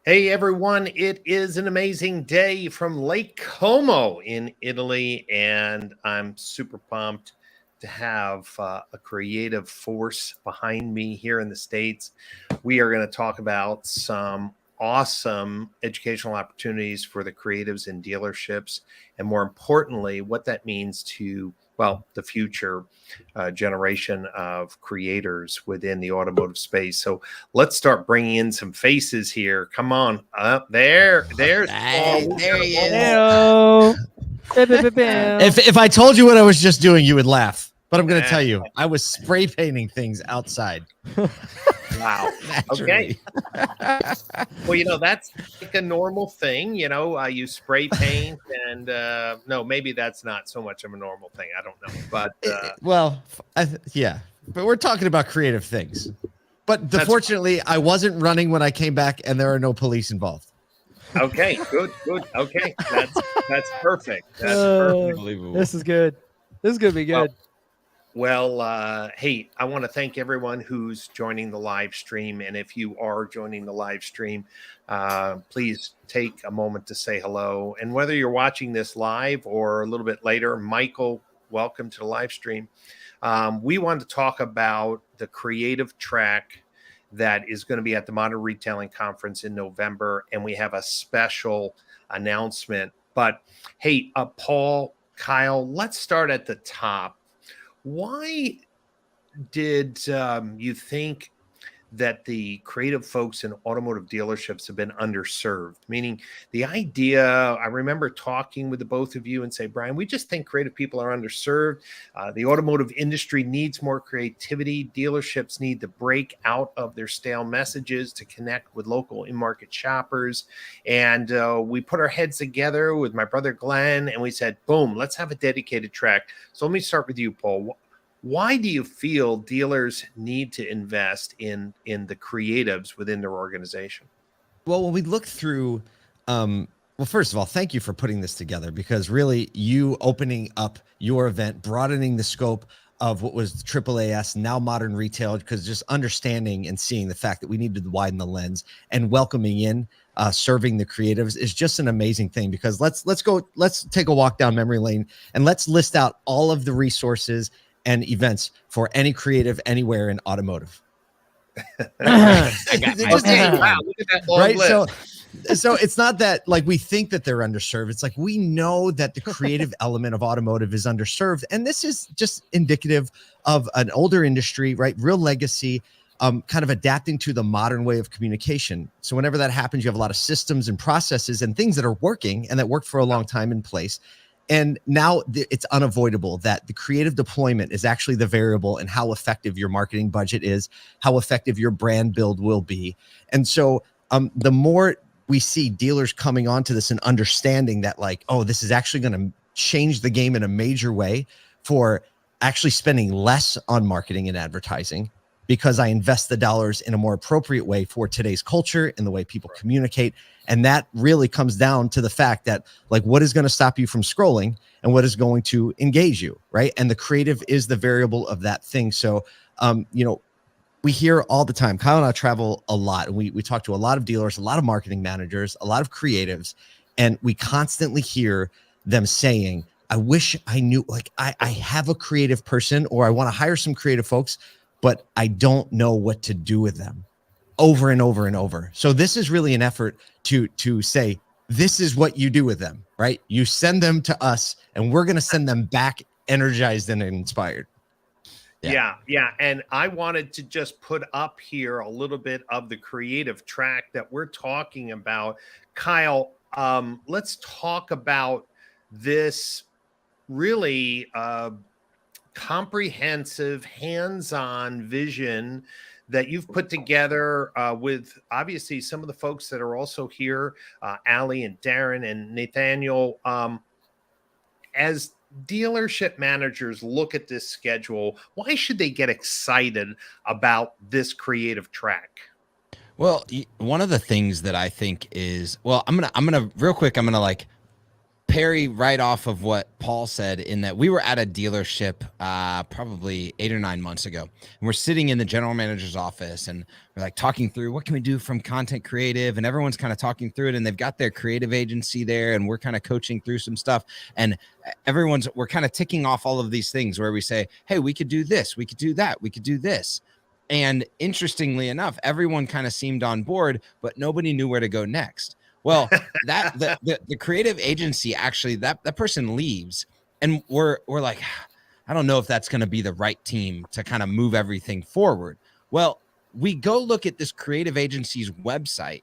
Hey everyone, it is an amazing day from Lake Como in Italy, and I'm super pumped to have a creative force behind me here in the States. We are going to talk about some awesome educational opportunities for the creatives and dealerships, and more importantly, what that means to, well, the future generation of creators within the automotive space. So let's start bringing in some faces here. Come on up there's Paul. There he is. Hello. If I told you what I was just doing, you would laugh. But I'm going to tell you, I was spray painting things outside. Wow. Okay. Well, that's like a normal thing. You spray paint, and no, maybe that's not so much of a normal thing. I don't know, but yeah. But we're talking about creative things. But fortunately, I wasn't running when I came back, and there are no police involved. Okay, good. Okay, that's perfect. That's perfect. Unbelievable. This is good. This is gonna be good. Well, hey, I want to thank everyone who's joining the live stream. And if you are joining the live stream, please take a moment to say hello. And whether you're watching this live or a little bit later, Michael, welcome to the live stream. We want to talk about the creative track that is going to be at the Modern Retailing Conference in November. And we have a special announcement. But hey, Paul, Kyle, let's start at the top. Why did you think that the creative folks in automotive dealerships have been underserved? Meaning the idea, I remember talking with the both of you and say, Brian, we just think creative people are underserved. The automotive industry needs more creativity. Dealerships need to break out of their stale messages to connect with local in-market shoppers. And we put our heads together with my brother Glenn, and we said, boom, let's have a dedicated track. So let me start with you, Paul. Why do you feel dealers need to invest in the creatives within their organization? Well, when we look through, first of all, thank you for putting this together, because really you opening up your event, broadening the scope of what was AAAS, now Modern Retail, because just understanding and seeing the fact that we need to widen the lens and welcoming in, serving the creatives is just an amazing thing. Because let's take a walk down memory lane and let's list out all of the resources and events for any creative anywhere in automotive. Wow, look at that long right list. So it's not that like we think that they're underserved. It's like we know that the creative element of automotive is underserved, and this is just indicative of an older industry, right? Real legacy, kind of adapting to the modern way of communication. So whenever that happens, you have a lot of systems and processes and things that are working and that worked for a long time in place. And now it's unavoidable that the creative deployment is actually the variable in how effective your marketing budget is, how effective your brand build will be. And so the more we see dealers coming onto this and understanding that like, oh, this is actually going to change the game in a major way for actually spending less on marketing and advertising, because I invest the dollars in a more appropriate way for today's culture and the way people communicate. And that really comes down to the fact that like, what is going to stop you from scrolling and what is going to engage you, right? And the creative is the variable of that thing. So, we hear all the time, Kyle and I travel a lot, and we talk to a lot of dealers, a lot of marketing managers, a lot of creatives, and we constantly hear them saying, I wish I knew, like, I have a creative person, or I want to hire some creative folks, but I don't know what to do with them, over and over and over. So this is really an effort to say, this is what you do with them, right? You send them to us, and we're going to send them back energized and inspired. Yeah. And I wanted to just put up here a little bit of the creative track that we're talking about. Kyle, let's talk about this really comprehensive, hands-on vision that you've put together with obviously some of the folks that are also here, Ali and Darren and Nathaniel. As dealership managers look at this schedule, why should they get excited about this creative track? Well, one of the things that I think is, well, I'm gonna real quick, I'm gonna like parry right off of what Paul said, in that we were at a dealership probably 8 or 9 months ago, and we're sitting in the general manager's office, and we're like talking through what can we do from content creative, and everyone's kind of talking through it, and they've got their creative agency there, and we're kind of coaching through some stuff, and we're kind of ticking off all of these things where we say, hey, we could do this, we could do that, we could do this. And interestingly enough, everyone kind of seemed on board, but nobody knew where to go next. Well, the creative agency, actually, that person leaves, and we're like, I don't know if that's going to be the right team to kind of move everything forward. Well, we go look at this creative agency's website,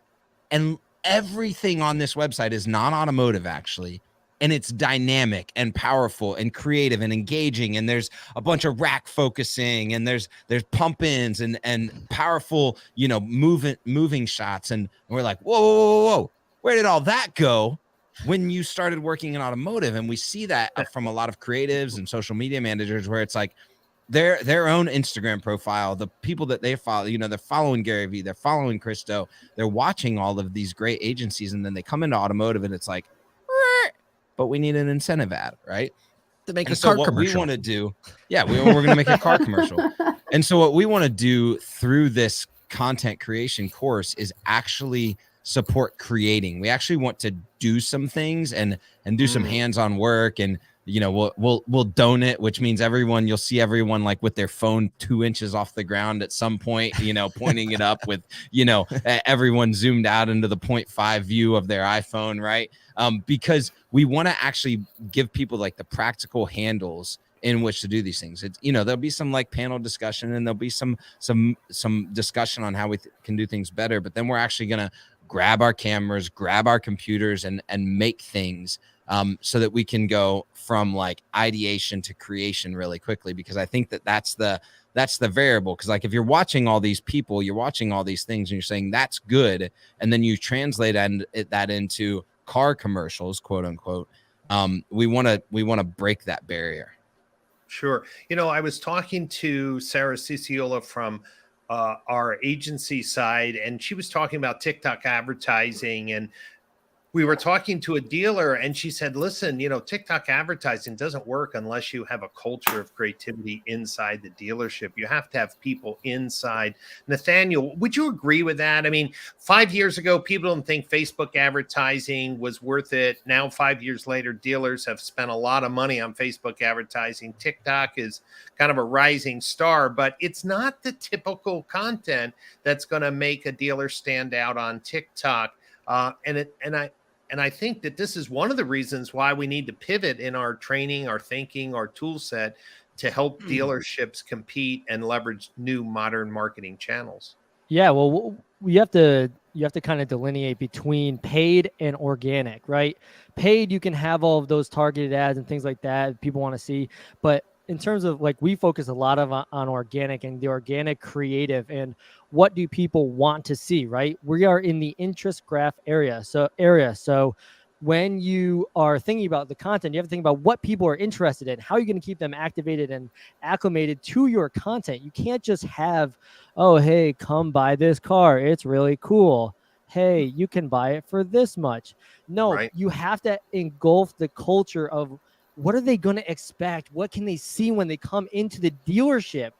and everything on this website is non-automotive, actually. And it's dynamic and powerful and creative and engaging. And there's a bunch of rack focusing, and there's pump ins and powerful, moving shots. And we're like, whoa, where did all that go when you started working in automotive? And we see that from a lot of creatives and social media managers, where it's like their own Instagram profile, the people that they follow, they're following Gary Vee, they're following Christo, they're watching all of these great agencies. And then they come into automotive, and it's like, but we need an incentive ad, right? To make and a so car what commercial. we want to do, we're going to make a car commercial. And so what we want to do through this content creation course is actually support creating. We actually want to do some things and do some hands-on work, and we'll donate, which means you'll see everyone like with their phone 2 inches off the ground at some point, pointing it up with, everyone zoomed out into the 0.5 view of their iPhone, right? Because we want to actually give people like the practical handles in which to do these things. It's, there'll be some like panel discussion, and there'll be some discussion on how we can do things better. But then we're actually going to grab our cameras, grab our computers, and make things so that we can go from like ideation to creation really quickly. Because I think that's the variable. Because like if you're watching all these people, you're watching all these things, and you're saying that's good, and then you translate that into car commercials, quote unquote. We want to break that barrier. Sure. I was talking to Sarah Ciciola from our agency side, and she was talking about TikTok advertising, and we were talking to a dealer, and she said, listen, TikTok advertising doesn't work unless you have a culture of creativity inside the dealership. You have to have people inside. Nathaniel, would you agree with that? I mean, 5 years ago, people didn't think Facebook advertising was worth it. Now, 5 years later, dealers have spent a lot of money on Facebook advertising. TikTok is kind of a rising star, but it's not the typical content that's going to make a dealer stand out on TikTok. And I think that this is one of the reasons why we need to pivot in our training, our thinking, our tool set to help dealerships compete and leverage new modern marketing channels. Yeah, well, you have to kind of delineate between paid and organic, right? Paid, you can have all of those targeted ads and things like that people want to see, but in terms of like, we focus a lot on organic and the organic creative and what do people want to see, right? We are in the interest graph area. So when you are thinking about the content, you have to think about what people are interested in. How are you going to keep them activated and acclimated to your content? You can't just have, oh, hey, come buy this car, it's really cool. Hey, you can buy it for this much. No, right. You have to engulf the culture of what are they going to expect? What can they see when they come into the dealership?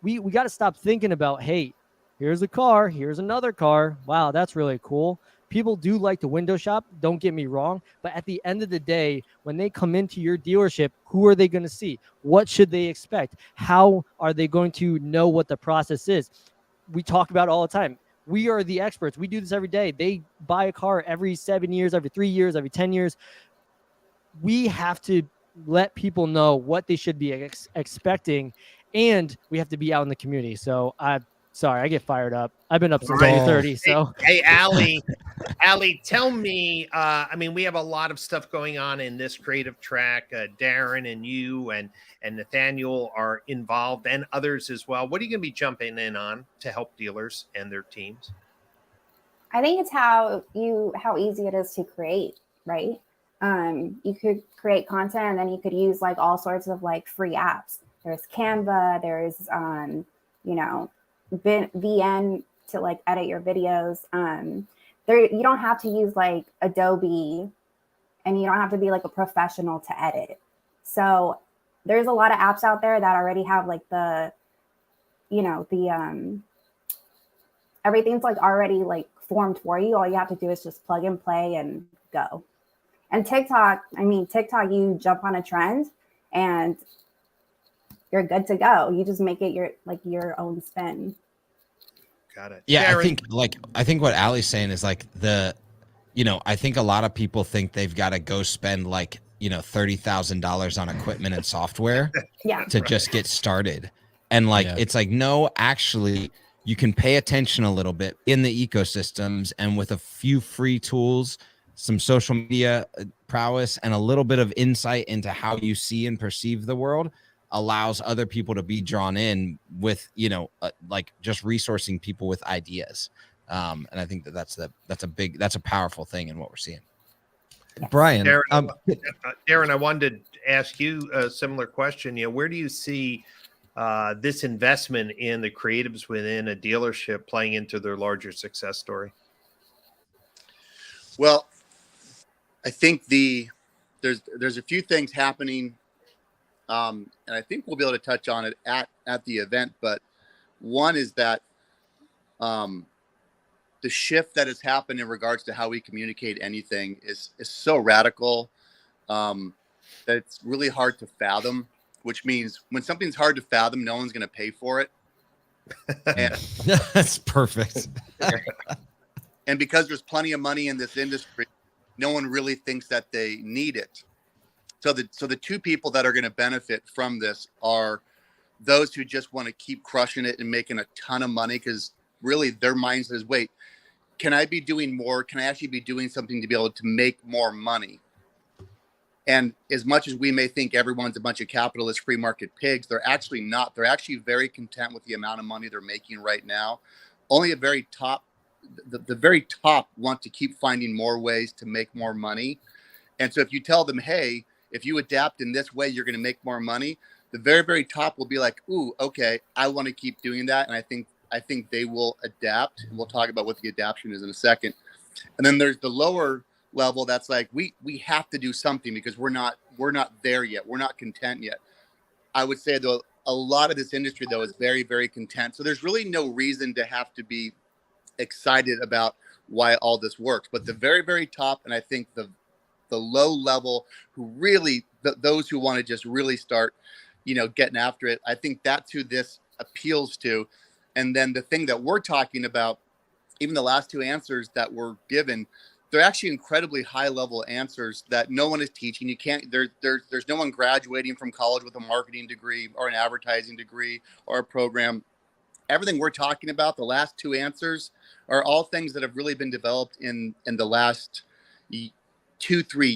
We got to stop thinking about, hey, here's a car, here's another car. Wow, that's really cool. People do like to window shop, don't get me wrong. But at the end of the day, when they come into your dealership, who are they going to see? What should they expect? How are they going to know what the process is? We talk about it all the time. We are the experts. We do this every day. They buy a car every 7 years, every 3 years, every 10 years. We have to let people know what they should be expecting, and we have to be out in the community. So sorry, I get fired up. I've been up since 8:30. So hey, Allie, tell me. I mean, we have a lot of stuff going on in this creative track. Darren and you and Nathaniel are involved, and others as well. What are you going to be jumping in on to help dealers and their teams? I think it's how easy it is to create, right? You could create content, and then you could use like all sorts of like free apps. There's Canva, there's VN to like edit your videos. You don't have to use like Adobe and you don't have to be like a professional to edit. So there's a lot of apps out there that already have like the, you know, the everything's like already like formed for you. All you have to do is just plug and play and go. And TikTok, you jump on a trend and you're good to go. You just make it your own spin. Got it. Yeah, Darren, I think what Allie's saying is like I think a lot of people think they've got to go spend like, $30,000 on equipment and software Yeah. to just get started. And like, it's like, no, actually you can pay attention a little bit in the ecosystems, and with a few free tools, some social media prowess, and a little bit of insight into how you see and perceive the world allows other people to be drawn in with, like just resourcing people with ideas. And I think that's a powerful thing in what we're seeing. Brian, Darren, I wanted to ask you a similar question. Where do you see this investment in the creatives within a dealership playing into their larger success story? Well, I think there's a few things happening, and I think we'll be able to touch on it at the event. But one is that the shift that has happened in regards to how we communicate anything is so radical that it's really hard to fathom. Which means when something's hard to fathom, no one's going to pay for it. And, that's perfect. and because there's plenty of money in this industry, no one really thinks that they need it. So the two people that are going to benefit from this are those who just want to keep crushing it and making a ton of money, because really their mind says, wait, can I be doing more? Can I actually be doing something to be able to make more money? And as much as we may think everyone's a bunch of capitalist free market pigs, they're actually not. They're actually very content with the amount of money they're making right now. Only the very top want to keep finding more ways to make more money. And so if you tell them, hey, if you adapt in this way, you're going to make more money, the very, very top will be like, ooh, okay, I want to keep doing that. And I think they will adapt. And we'll talk about what the adaptation is in a second. And then there's the lower level that's like, we have to do something because we're not there yet. We're not content yet. I would say though, a lot of this industry though is very, very content. So there's really no reason to have to be excited about why all this works. But the very, very top, and I think the low level, who really those who want to just really start, getting after it, I think that's who this appeals to. And then the thing that we're talking about, even the last two answers that were given, they're actually incredibly high level answers that no one is teaching. You can't, there's no one graduating from college with a marketing degree or an advertising degree or a program. Everything we're talking about, the last two answers, are all things that have really been developed in the last 2-3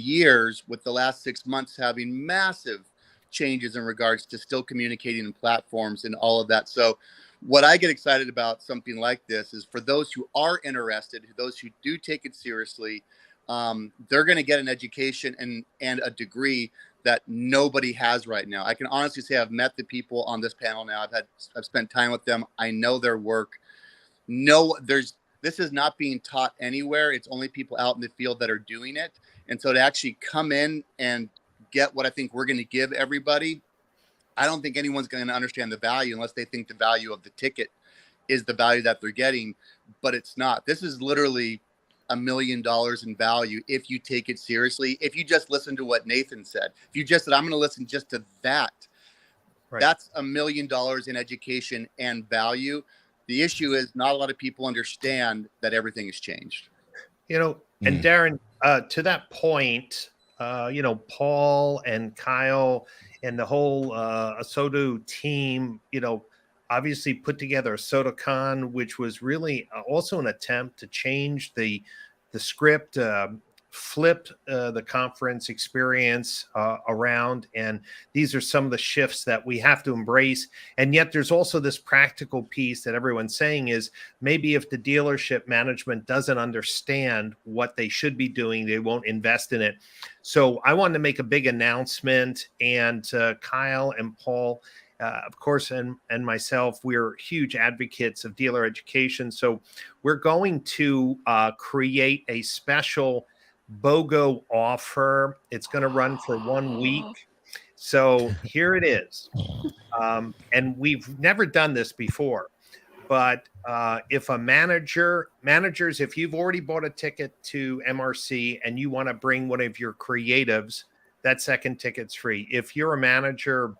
years, with the last 6 months having massive changes in regards to still communicating in platforms and all of that. So what I get excited about something like this is for those who are interested, those who do take it seriously, they're going to get an education and a degree that nobody has right now. I can honestly say I've met the people on this panel now. I've spent time with them. I know their work. This is not being taught anywhere. It's only people out in the field that are doing it. And so to actually come in and get what I think we're going to give everybody, I don't think anyone's going to understand the value unless they think the value of the ticket is the value that they're getting, but it's not. This is literally $1 million in value if you take it seriously. If you just listen to what Nathan said, if you just said, I'm going to listen just to that, right, that's $1 million in education and value. The issue is not a lot of people understand that everything has changed. And Darren, to that point, Paul and Kyle and the whole Asoto team, obviously put together a SotoCon, which was really also an attempt to change the script, flip the conference experience around. And these are some of the shifts that we have to embrace. And yet there's also this practical piece that everyone's saying is maybe if the dealership management doesn't understand what they should be doing, they won't invest in it. So I wanted to make a big announcement, and Kyle and Paul, of course, and myself, we're huge advocates of dealer education. So we're going to create a special BOGO offer. It's going to run for 1 week. So here it is. And we've never done this before. But if a managers, if you've already bought a ticket to MRC and you want to bring one of your creatives, that second ticket's free. If you're a manager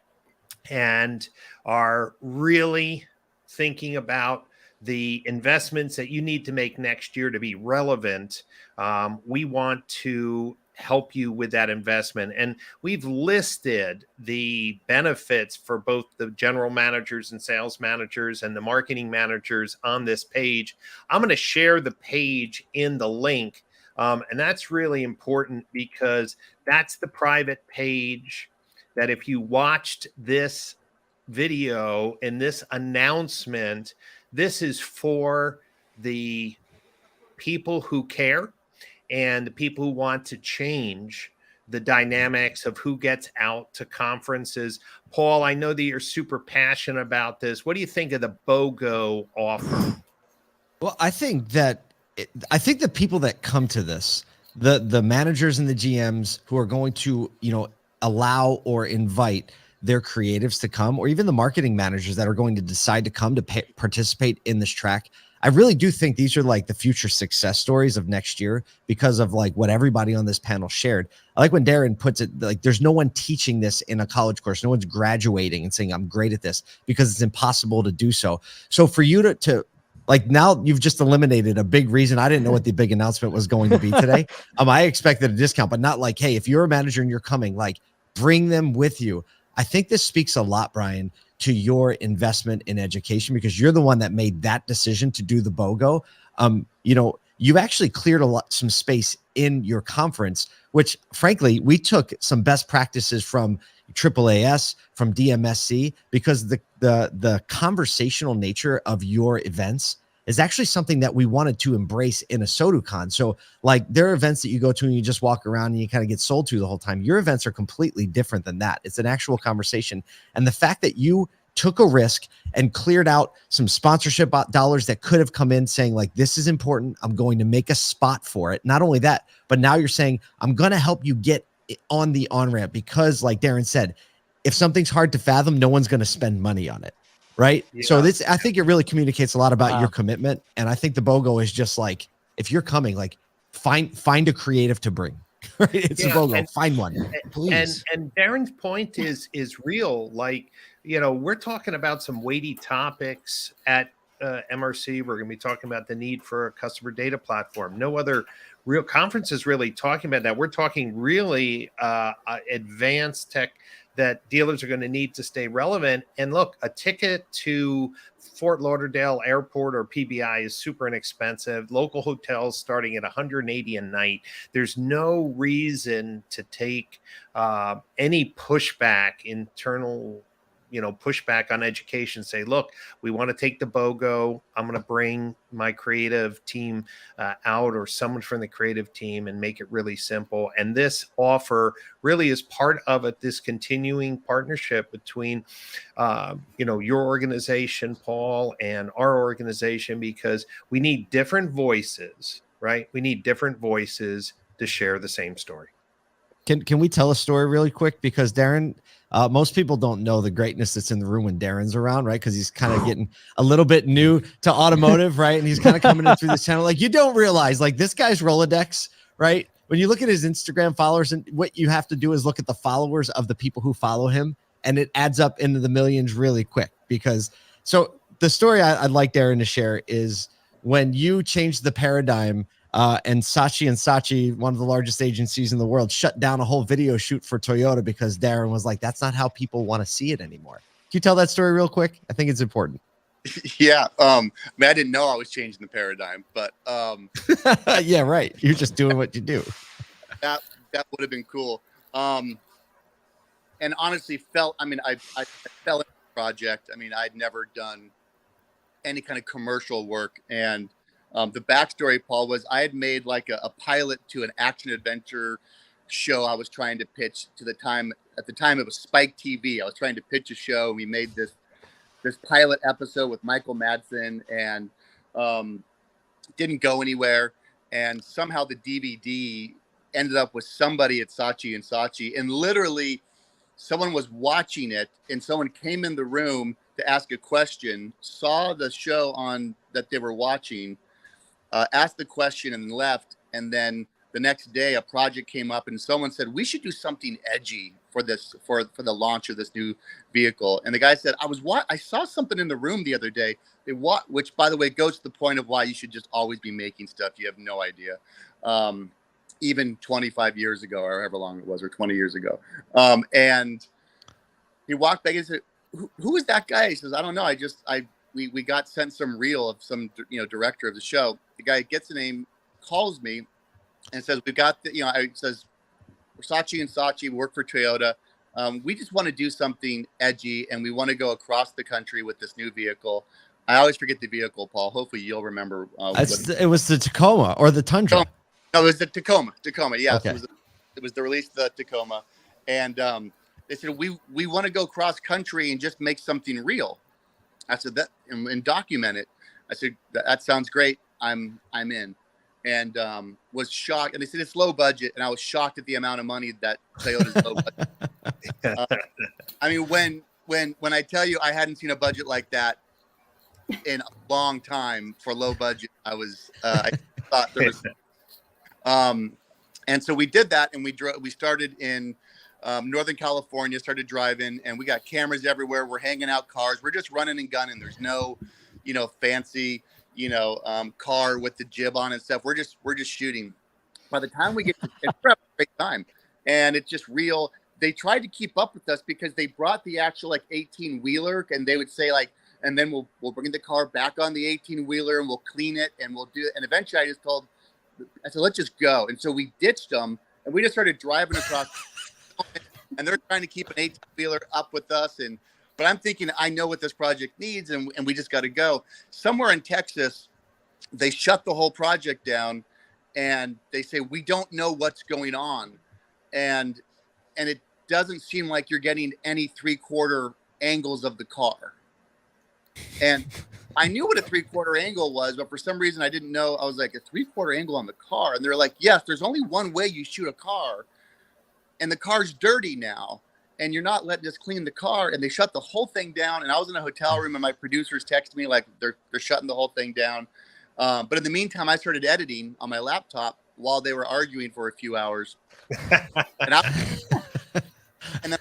and are really thinking about the investments that you need to make next year to be relevant, we want to help you with that investment. And we've listed the benefits for both the general managers and sales managers and the marketing managers on this page. I'm going to share the page in the link. And that's really important because that's the private page that if you watched this video and this announcement, this is for the people who care and the people who want to change the dynamics of who gets out to conferences. Paul, I know that you're super passionate about this. What do you think of the BOGO offer? Well, I think the people that come to this, the managers and the GMs who are going to, allow or invite their creatives to come, or even the marketing managers that are going to decide to come to participate in this track. I really do think these are like the future success stories of next year because of like what everybody on this panel shared. I like when Darren puts it like there's no one teaching this in a college course. No one's graduating and saying I'm great at this because it's impossible to do so. So for you to like now you've just eliminated a big reason. I didn't know what the big announcement was going to be today. I expected a discount, but not like, hey, if you're a manager and you're coming, like bring them with you. I think this speaks a lot, Brian, to your investment in education because you're the one that made that decision to do the BOGO. You've actually cleared some space in your conference, which frankly, we took some best practices from AAAS, from DMSC, because the conversational nature of your events is actually something that we wanted to embrace in a SoduCon. So like there are events that you go to and you just walk around and you kind of get sold to the whole time. Your events are completely different than that. It's an actual conversation. And the fact that you took a risk and cleared out some sponsorship dollars that could have come in saying like, this is important. I'm going to make a spot for it. Not only that, but now you're saying, I'm going to help you get on the on-ramp because like Darren said, if something's hard to fathom, no one's going to spend money on it. Right. Yeah. So I think it really communicates a lot about your commitment. And I think the BOGO is just like, if you're coming, like find a creative to bring. Right? It's a BOGO. Find one, please. And Darren's point is real. Like, we're talking about some weighty topics at MRC. We're going to be talking about the need for a customer data platform. No other real conference is really talking about that. We're talking really advanced tech that dealers are going to need to stay relevant. And look, a ticket to Fort Lauderdale Airport or PBI is super inexpensive. Local hotels starting at $180 a night. There's no reason to take any pushback, internal pushback on education. Say, look, we want to take the BOGO. I'm going to bring my creative team out or someone from the creative team and make it really simple. And this offer really is part of this continuing partnership between, your organization, Paul, and our organization, because we need different voices, right? We need different voices to share the same story. Can we tell a story really quick? Because Darren, most people don't know the greatness that's in the room when Darren's around, right? Because he's kind of getting a little bit new to automotive, right? And he's kind of coming in through this channel. Like you don't realize, like this guy's Rolodex, right? When you look at his Instagram followers, and what you have to do is look at the followers of the people who follow him, and it adds up into the millions really quick. Because so the story I'd like Darren to share is when you changed the paradigm. And Saatchi, one of the largest agencies in the world, shut down a whole video shoot for Toyota because Darren was like, that's not how people want to see it anymore. Can you tell that story real quick? I think it's important. Yeah. I didn't know I was changing the paradigm, but yeah, right. You're just doing what you do. That would have been cool. And honestly I fell in the project. I'd never done any kind of commercial work. And the backstory, Paul, was I had made like a pilot to an action adventure show I was trying to pitch to the time. At the time, it was Spike TV. I was trying to pitch a show. We made this pilot episode with Michael Madsen and didn't go anywhere. And somehow the DVD ended up with somebody at Saatchi and Saatchi, and literally someone was watching it, and someone came in the room to ask a question, saw the show on that they were watching, asked the question and left. And then the next day a project came up and someone said, we should do something edgy for this, for the launch of this new vehicle. And the guy said, I saw something in the room the other day, which by the way goes to the point of why you should just always be making stuff. You have no idea. Even 25 years ago, or however long it was, or 20 years ago. And he walked back and said, who is that guy? He says, I don't know. We got sent some reel of some, director of the show. The guy gets the name, calls me and says, we've got the, it says, we're Saatchi and Saatchi, we work for Toyota. We just want to do something edgy and we want to go across the country with this new vehicle. I always forget the vehicle, Paul. Hopefully you'll remember. It was the Tacoma or the Tundra. No, it was the Tacoma. Yes, okay. It was the release of the Tacoma. And they said, we want to go cross country and just make something real. I said that and document it. I said, that sounds great. I'm in. And was shocked. And they said it's low budget. And I was shocked at the amount of money that Toyota's low budget. I mean, when I tell you I hadn't seen a budget like that in a long time for low budget, I thought there was. And so we did that, and we started in Northern California, started driving, and we got cameras everywhere. We're hanging out cars. We're just running and gunning. There's no, fancy, car with the jib on and stuff. We're just shooting. By the time we get to it's a great time, and it's just real. They tried to keep up with us because they brought the actual 18-wheeler, and they would say and then we'll bring the car back on the 18-wheeler and we'll clean it and we'll do it. And eventually I said, let's just go. And so we ditched them and we just started driving across and they're trying to keep an 18-wheeler up with us. But I'm thinking, I know what this project needs and we just got to go. Somewhere in Texas, they shut the whole project down and they say, we don't know what's going on. And it doesn't seem like you're getting any 3/4 angles of the car. And I knew what a 3/4 angle was, but for some reason I didn't know. I was like, a 3/4 angle on the car. And they're like, yes, there's only one way you shoot a car. And the car's dirty now. And you're not letting us clean the car. And they shut the whole thing down. And I was in a hotel room and my producers texted me like they're shutting the whole thing down. But in the meantime, I started editing on my laptop while they were arguing for a few hours. And then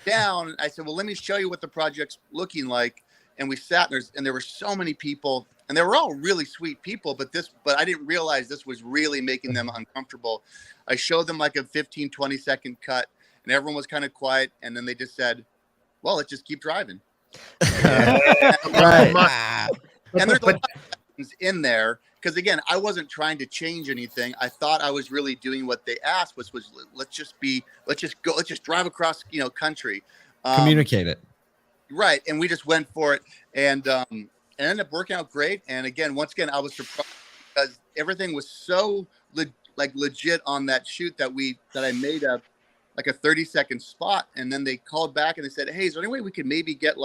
down, I said, well, let me show you what the project's looking like. And we sat and there were so many people and they were all really sweet people, but I didn't realize this was really making them uncomfortable. I showed them like a 15-20 second cut and everyone was kind of quiet. And then they just said, well, let's just keep driving. Right. And there's a lot of things in there. Because again, I wasn't trying to change anything. I thought I was really doing what they asked, was let's just drive across, country. Communicate it. Right. And we just went for it and it ended up working out great. And once again, I was surprised because everything was so legit on that shoot that I made a 30-second spot. And then they called back and they said, hey, is there any way we could maybe get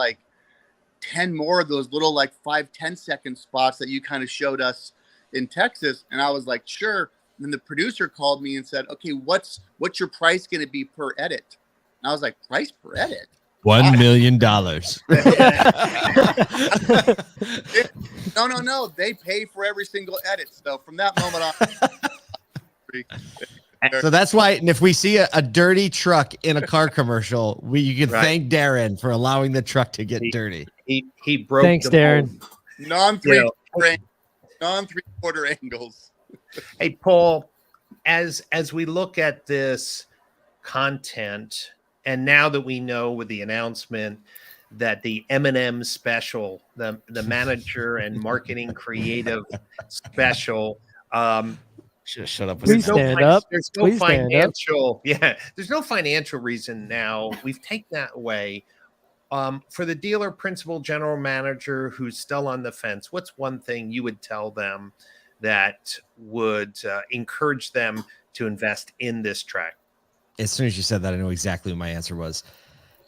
10 more of those little 5-10 second spots that you kind of showed us in Texas? And I was like, sure. And then the producer called me and said, okay, what's your price going to be per edit? And I was like, price per edit? $1 million. No. They pay for every single edit. So from that moment on. So that's why, and if we see a dirty truck in a car commercial, you can thank Darren for allowing the truck to get dirty. He broke. Thanks, Darren. Non-3/4 angles. Hey, Paul, as we look at this content, and now that we know with the announcement that the M&M special, the manager and marketing creative special, shut up. Please stand up. There's no financial. Yeah, there's no financial reason now. We've taken that away. For the dealer, principal, general manager who's still on the fence, what's one thing you would tell them that would encourage them to invest in this track? As soon as you said that, I know exactly what my answer was.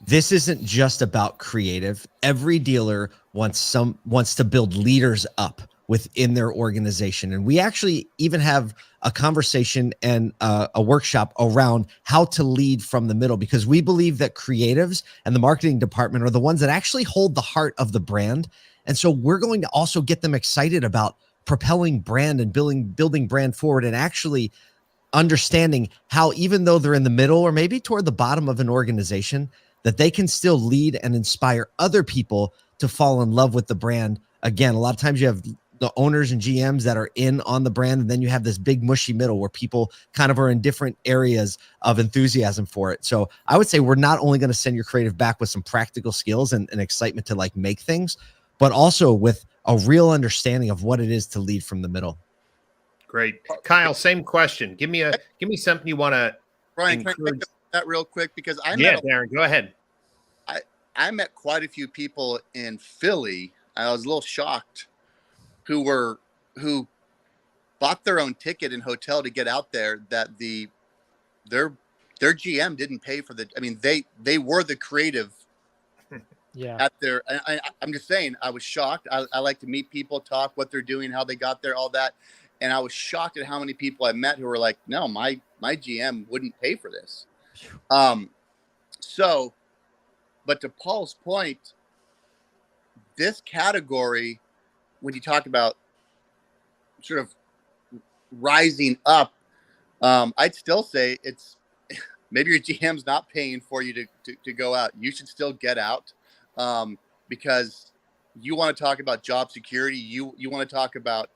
This isn't just about creative. Every dealer wants to build leaders up, within their organization. And we actually even have a conversation and a workshop around how to lead from the middle, because we believe that creatives and the marketing department are the ones that actually hold the heart of the brand. And so we're going to also get them excited about propelling brand and building brand forward, and actually understanding how, even though they're in the middle or maybe toward the bottom of an organization, that they can still lead and inspire other people to fall in love with the brand. Again, a lot of times you have the owners and GMs that are in on the brand, and then you have this big mushy middle where people kind of are in different areas of enthusiasm for it. So I would say we're not only going to send your creative back with some practical skills and excitement to like make things, but also with a real understanding of what it is to lead from the middle. Great. Kyle, same question. Give me something you want to Brian, can I take that real quick? Because Darren, go ahead. I met quite a few people in Philly. I was a little shocked who bought their own ticket and hotel to get out there, that their GM didn't pay for they were the creative. Yeah. At their, I'm just saying, I was shocked. I like to meet people, talk what they're doing, how they got there, all that. And I was shocked at how many people I met who were like, no, my GM wouldn't pay for this. So, but to Paul's point, this category, when you talk about sort of rising up, I'd still say it's maybe your GM's not paying for you to go out. You should still get out, because you want to talk about job security. You want to talk about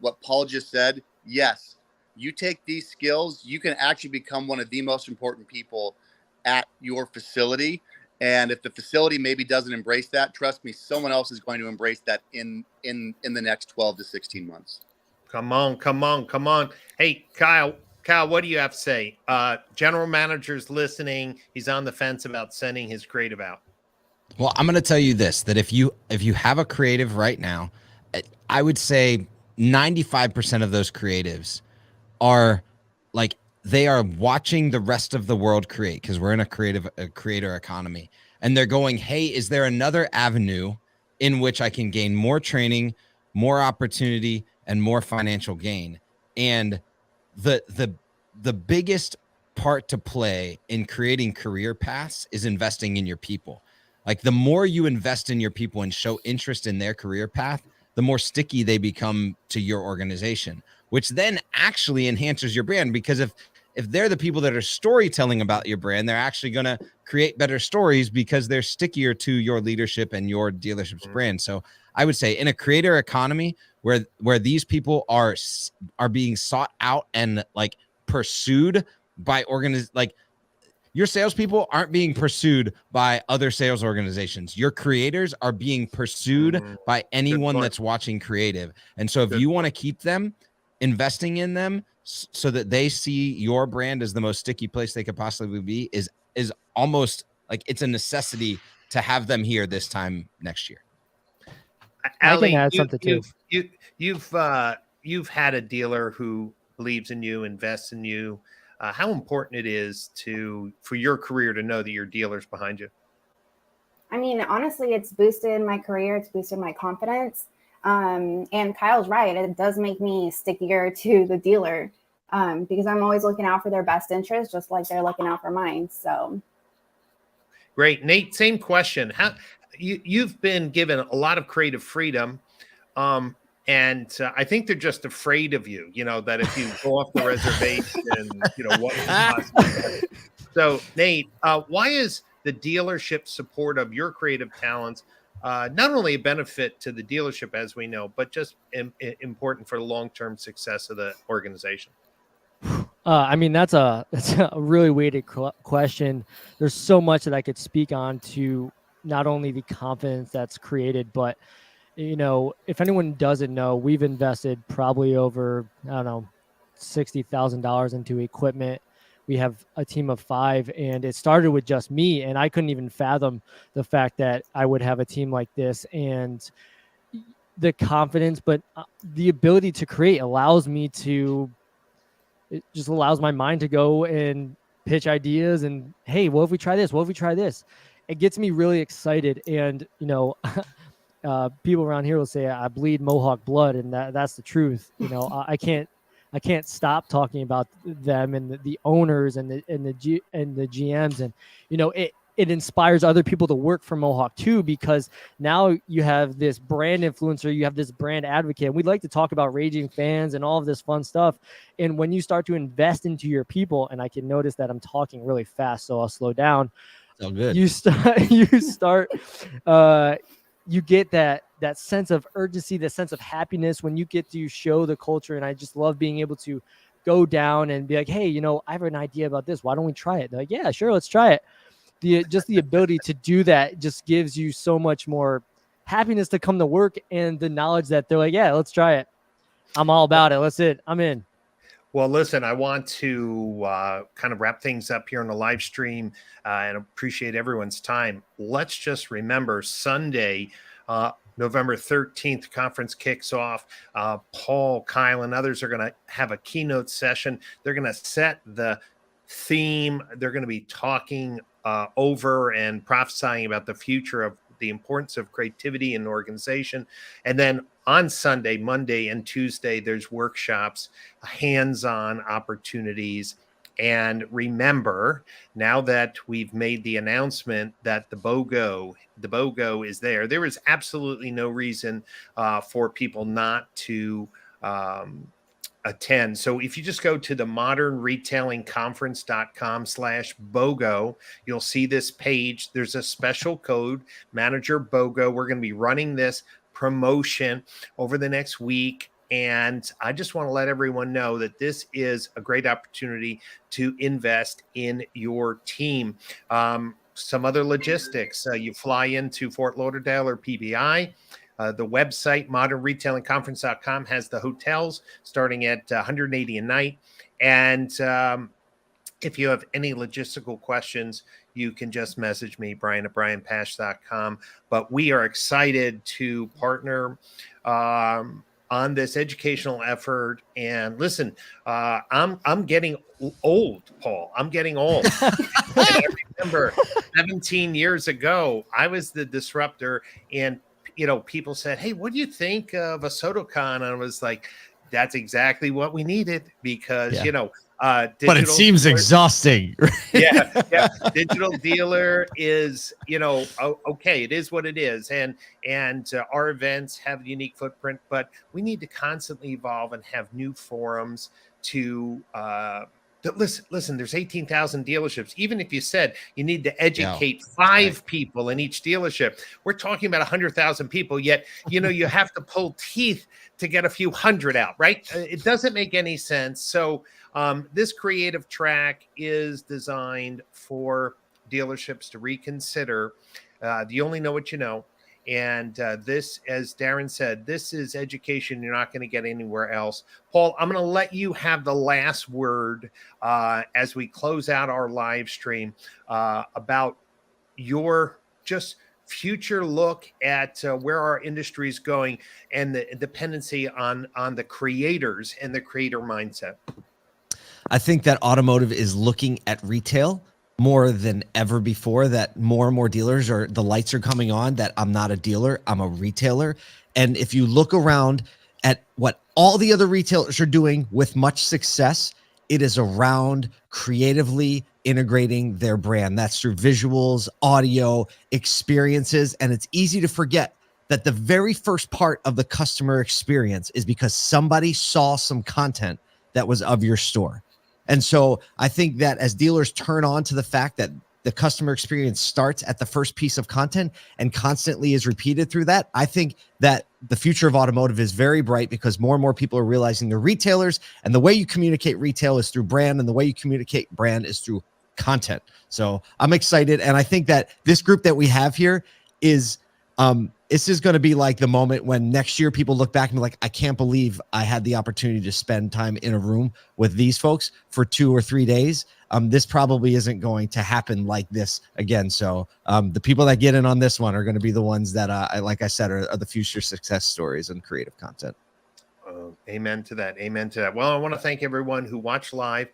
what Paul just said. Yes, you take these skills, you can actually become one of the most important people at your facility. And if the facility maybe doesn't embrace that, trust me, someone else is going to embrace that in the next 12 to 16 months. Come on. Hey, Kyle, what do you have to say? General manager's listening. He's on the fence about sending his creative out. Well, I'm going to tell you this, that if you have a creative right now, I would say 95% of those creatives are like, they are watching the rest of the world create, because we're in a creator economy, and they're going, hey, is there another avenue in which I can gain more training, more opportunity, and more financial gain? And the biggest part to play in creating career paths is investing in your people. Like, the more you invest in your people and show interest in their career path, the more sticky they become to your organization, which then actually enhances your brand. Because if they're the people that are storytelling about your brand, they're actually going to create better stories because they're stickier to your leadership and your dealership's brand. So I would say, in a creator economy where these people are being sought out and like pursued by your salespeople aren't being pursued by other sales organizations. Your creators are being pursued by anyone that's watching creative. And so if you want to keep them, investing in them so that they see your brand as the most sticky place they could possibly be is almost like it's a necessity to have them here this time next year. Ali, I can add something too. You've had a dealer who believes in you, invests in you. How important it is for your career to know that your dealer's behind you? I mean, honestly, it's boosted my career. It's boosted my confidence. And Kyle's right. It does make me stickier to the dealer, because I'm always looking out for their best interest, just like they're looking out for mine. So great. Nate, same question. You've been given a lot of creative freedom. And I think they're just afraid of you, that if you go off the reservation, what. So, Nate, why is the dealership support of your creative talents not only a benefit to the dealership, as we know, but just important for the long-term success of the organization? I mean, that's a really weighted question. There's so much that I could speak on to not only the confidence that's created, but if anyone doesn't know, we've invested probably over, $60,000 into equipment. We have a team of 5, and it started with just me, and I couldn't even fathom the fact that I would have a team like this, and the confidence, but the ability to create it just allows my mind to go and pitch ideas and, hey, what if we try this? What if we try this? It gets me really excited. And, people around here will say I bleed Mohawk blood, and that's the truth. You know, I can't stop talking about them and the owners and the GMs, and you know, it inspires other people to work for Mohawk too, because now you have this brand influencer, you have this brand advocate. And we'd like to talk about raging fans and all of this fun stuff. And when you start to invest into your people, and I can notice that I'm talking really fast, so I'll slow down. So good. You get that sense of urgency, that sense of happiness when you get to show the culture. And I just love being able to go down and be like, hey, you know, I have an idea about this. Why don't we try it? They're like, yeah, sure, let's try it. The ability to do that just gives you so much more happiness to come to work, and the knowledge that they're like, yeah, let's try it. I'm all about it. Let's it. I'm in. Well, listen, I want to kind of wrap things up here on the live stream and appreciate everyone's time. Let's just remember Sunday, November 13th, conference kicks off. Paul, Kyle, and others are going to have a keynote session. They're going to set the theme. They're going to be talking over and prophesying about the future of the importance of creativity in an organization. And then on Sunday, Monday, and Tuesday, there's workshops, hands-on opportunities. And remember, now that we've made the announcement that the BOGO is there, there is absolutely no reason for people not to attend. So if you just go to the modernretailingconference.com/BOGO, you'll see this page. There's a special code, Manager BOGO. We're going to be running this promotion over the next week. And I just want to let everyone know that this is a great opportunity to invest in your team. Some other logistics, you fly into Fort Lauderdale or PBI. The website, modernretailingconference.com, has the hotels starting at $180 a night. And if you have any logistical questions, you can just message me, Brian at brianpash.com. But we are excited to partner on this educational effort. And listen, I'm getting old, Paul. I'm getting old. I remember 17 years ago, I was the disruptor, and you know, people said, hey, what do you think of a SotoCon? And I was like, that's exactly what we needed, because, you know, but it seems dealer, exhausting. yeah. Digital dealer is, you know, okay, it is what it is. And our events have a unique footprint, but we need to constantly evolve and have new forums to, listen, there's 18,000 dealerships. Even if you said you need to educate 5 people in each dealership, we're talking about 100,000 people. Yet, you know, you have to pull teeth to get a few hundred out, right? It doesn't make any sense. So this creative track is designed for dealerships to reconsider. You only know what you know. And this, as Darren said, this is education you're not going to get anywhere else. Paul, I'm going to let you have the last word as we close out our live stream about your just future look at where our industry is going and the dependency on the creators and the creator mindset. I think that automotive is looking at retail more than ever before, that more and more dealers the lights are coming on, that I'm not a dealer, I'm a retailer. And if you look around at what all the other retailers are doing with much success, it is around creatively integrating their brand. That's through visuals, audio, experiences. And it's easy to forget that the very first part of the customer experience is because somebody saw some content that was of your store. And so I think that as dealers turn on to the fact that the customer experience starts at the first piece of content and constantly is repeated through that, I think that the future of automotive is very bright, because more and more people are realizing they're retailers, and the way you communicate retail is through brand, and the way you communicate brand is through content. So I'm excited. And I think that this group that we have here is, this is going to be like the moment when next year people look back and be like, I can't believe I had the opportunity to spend time in a room with these folks for 2 or 3 days. This probably isn't going to happen like this again. So the people that get in on this one are going to be the ones that, like I said, are the future success stories and creative content. Amen to that. Amen to that. Well, I want to thank everyone who watched live.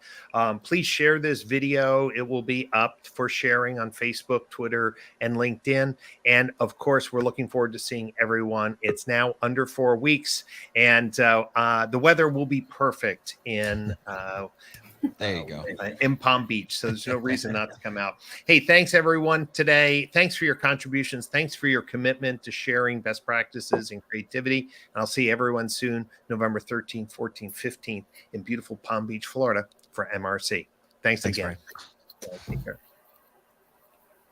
Please share this video. It will be up for sharing on Facebook, Twitter, and LinkedIn. And of course, we're looking forward to seeing everyone. It's now under 4 weeks, and the weather will be perfect in There you go. in Palm Beach. So there's no reason not to come out. Hey, thanks everyone today. Thanks for your contributions. Thanks for your commitment to sharing best practices and creativity. And I'll see everyone soon, November 13th, 14th, 15th in beautiful Palm Beach, Florida for MRC. Thanks again. Brian. Take care.